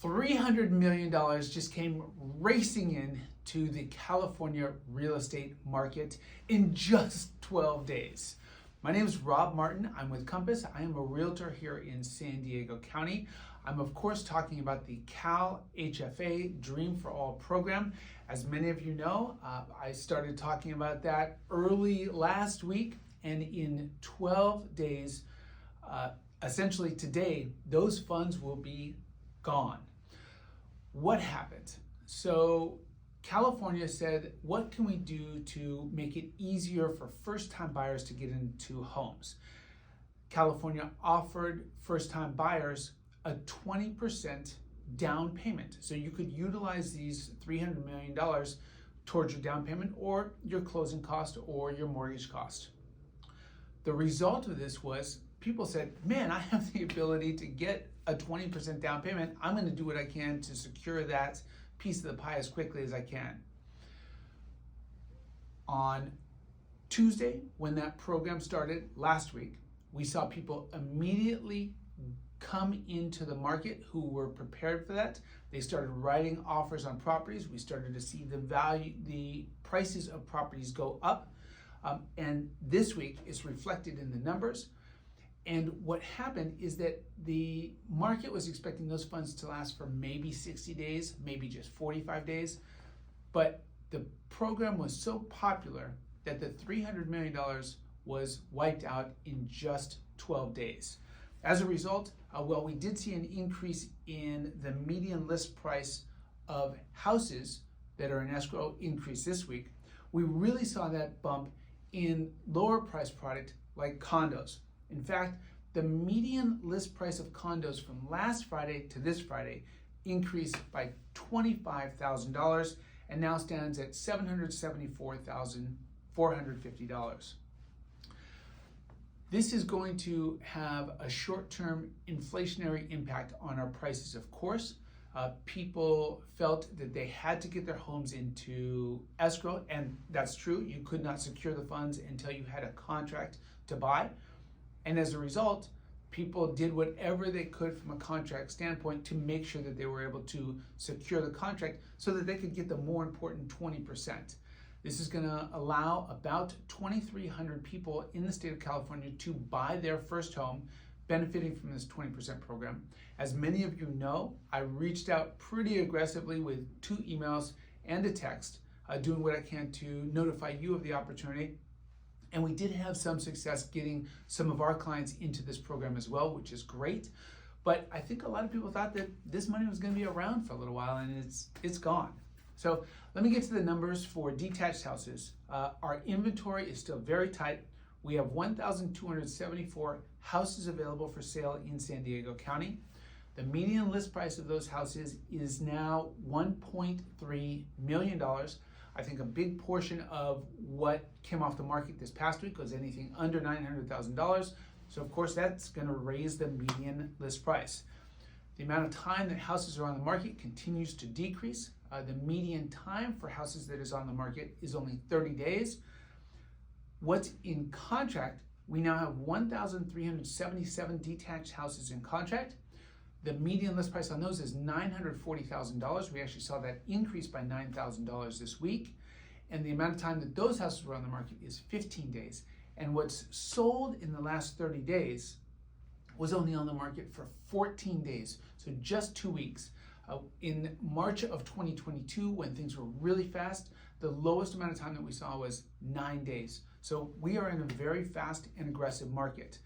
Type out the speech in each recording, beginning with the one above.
$300 million just came racing in to the California real estate market in just 12 days. My name is Rob Martin. I'm with Compass. I am a realtor here in San Diego County. I'm of course talking about the CalHFA Dream for All program. As many of you know, I started talking about that early last week, and in 12 days, essentially today, those funds will be gone. What happened? So California said, what can we do to make it easier for first-time buyers to get into homes? California offered first-time buyers a 20% down payment. So you could utilize these $300 million towards your down payment or your closing cost or your mortgage cost. The result of this was people said, man, I have the ability to get a 20% down payment. I'm going to do what I can to secure that piece of the pie as quickly as I can. On Tuesday, when that program started last week, we saw people immediately come into the market who were prepared for that. They started writing offers on properties. We started to see the prices of properties go up. And this week is reflected in the numbers. And what happened is that the market was expecting those funds to last for maybe 60 days, maybe just 45 days. But the program was so popular that the $300 million was wiped out in just 12 days. As a result, well, we did see an increase in the median list price of houses that are in escrow increase this week. We really saw that bump in lower price product like condos. In fact, the median list price of condos from last Friday to this Friday increased by $25,000 and now stands at $774,450. This is going to have a short-term inflationary impact on our prices, of course. People felt that they had to get their homes into escrow, and that's true. You could not secure the funds until you had a contract to buy. And as a result, people did whatever they could from a contract standpoint to make sure that they were able to secure the contract so that they could get the more important 20%. This is going to allow about 2,300 people in the state of California to buy their first home, benefiting from this 20% program. As many of you know, I reached out pretty aggressively with 2 emails and a text, doing what I can to notify you of the opportunity. And we did have some success getting some of our clients into this program as well, which is great. But I think a lot of people thought that this money was going to be around for a little while, and it's gone. So let me get to the numbers for detached houses. Our inventory is still very tight. We have 1,274 houses available for sale in San Diego County. The median list price of those houses is now $1.3 million. I think a big portion of what came off the market this past week was anything under $900,000. So of course that's going to raise the median list price. The amount of time that houses are on the market continues to decrease. The median time for houses that is on the market is only 30 days. What's in contract, we now have 1,377 detached houses in contract. The median list price on those is $940,000. We actually saw that increase by $9,000 this week. And the amount of time that those houses were on the market is 15 days. And what's sold in the last 30 days was only on the market for 14 days, so just 2 weeks. In March of 2022, when things were really fast, the lowest amount of time that we saw was 9 days. So we are in a very fast and aggressive market.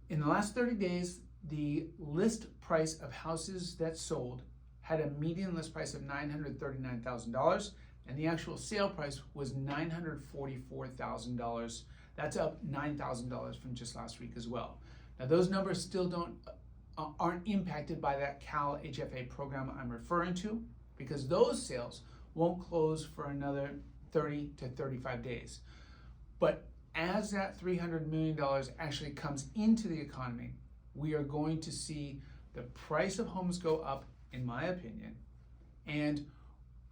In the last 30 days, the list price of houses that sold had a median list price of $939,000, and the actual sale price was $944,000. That's up $9,000 from just last week as well. Now those numbers still aren't impacted by that CalHFA program I'm referring to, because those sales won't close for another 30 to 35 days. But as that $300 million actually comes into the economy, we are going to see the price of homes go up, in my opinion. And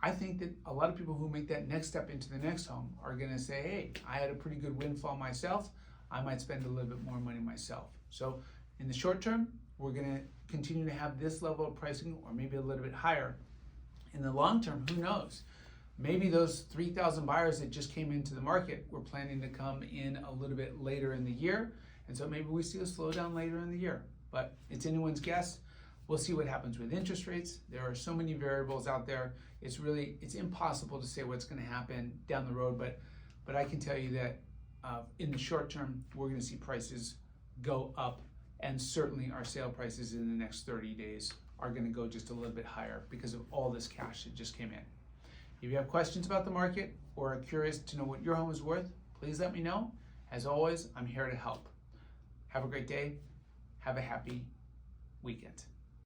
I think that a lot of people who make that next step into the next home are going to say, hey, I had a pretty good windfall myself. I might spend a little bit more money myself. So in the short term, we're going to continue to have this level of pricing or maybe a little bit higher. In the long term, who knows? Maybe those 3,000 buyers that just came into the market were planning to come in a little bit later in the year, and so maybe we see a slowdown later in the year. But it's anyone's guess. We'll see what happens with interest rates. There are so many variables out there. It's impossible to say what's going to happen down the road, but I can tell you that in the short term, we're going to see prices go up, and certainly our sale prices in the next 30 days are going to go just a little bit higher because of all this cash that just came in. If you have questions about the market or are curious to know what your home is worth, please let me know. As always, I'm here to help. Have a great day. Have a happy weekend.